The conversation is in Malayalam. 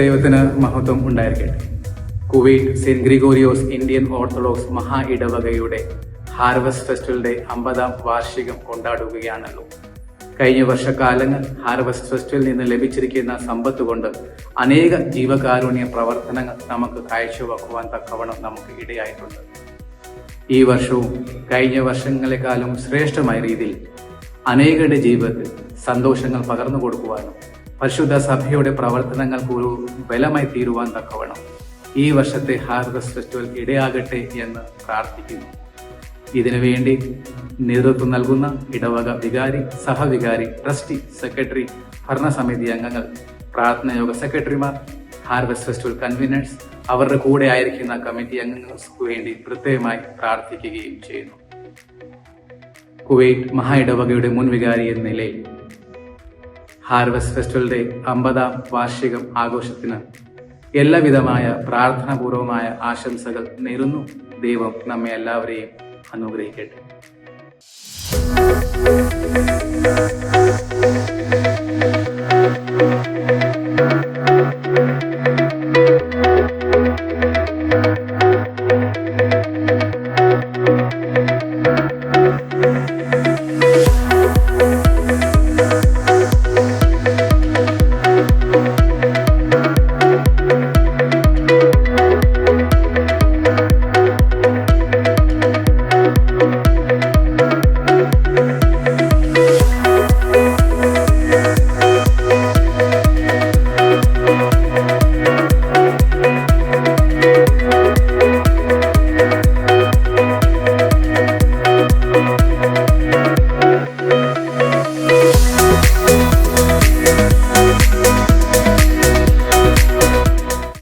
ദൈവത്തിന് മഹത്വം ഉണ്ടായിരിക്കട്ടെ. Kuwait saint Gregorios Indian orthodox മഹാ ഇടവകയുടെ ഹാർവസ്റ്റ് ഫെസ്റ്റിവലിന്റെ 50ാം വാർഷികം കൊണ്ടാടുകയാണല്ലോ. കഴിഞ്ഞ വർഷക്കാലങ്ങൾ ഹാർവസ്റ്റ് ഫെസ്റ്റിവലിൽ നിന്ന് ലഭിച്ചിരിക്കുന്ന സമ്പത്ത് കൊണ്ട് അനേക ജീവകാരുണ്യ പ്രവർത്തനങ്ങൾ നമുക്ക് കാഴ്ചവെക്കുവാൻ തക്കവണ്ണം നമുക്ക് ഇടയായിട്ടുണ്ട്. ഈ വർഷവും കഴിഞ്ഞ വർഷങ്ങളെക്കാളും ശ്രേഷ്ഠമായ രീതിയിൽ അനേകരുടെ ജീവിതത്തിൽ സന്തോഷങ്ങൾ പകർന്നു കൊടുക്കുവാനും പരിശുദ്ധ സഭയുടെ പ്രവർത്തനങ്ങൾക്ക് ഒരു ബലമായി തീരുവാൻ തക്കവണ്ണം ഈ വർഷത്തെ ഹാർവസ്റ്റ് ഫെസ്റ്റിവൽ ഇടയാകട്ടെ എന്ന് പ്രാർത്ഥിക്കുന്നു. ഇതിനുവേണ്ടി നേതൃത്വം നൽകുന്ന ഇടവക വികാരി, സഹവികാരി, ട്രസ്റ്റി, സെക്രട്ടറി, ഭരണസമിതി അംഗങ്ങൾ, പ്രാർത്ഥനായോഗ സെക്രട്ടറിമാർ, ഹാർവസ്റ്റ് ഫെസ്റ്റിവൽ കൺവീനേഴ്സ്, അവരുടെ കൂടെ ആയിരിക്കുന്ന കമ്മിറ്റി അംഗങ്ങൾക്ക് വേണ്ടി പ്രത്യേകമായി പ്രാർത്ഥിക്കുകയും ചെയ്യുന്നു. കുവൈറ്റ് മഹാ ഇടവകയുടെ മുൻ വികാരി എന്ന നിലയിൽ ഹാർവസ്റ്റ് ഫെസ്റ്റിവലിന്റെ 50ാം വാർഷികം ആഘോഷത്തിന് എല്ലാവിധമായ പ്രാർത്ഥനാപൂർവമായ ആശംസകൾ നേരുന്നു. ദൈവം നമ്മെ എല്ലാവരെയും അനുഗ്രഹിക്കട്ടെ.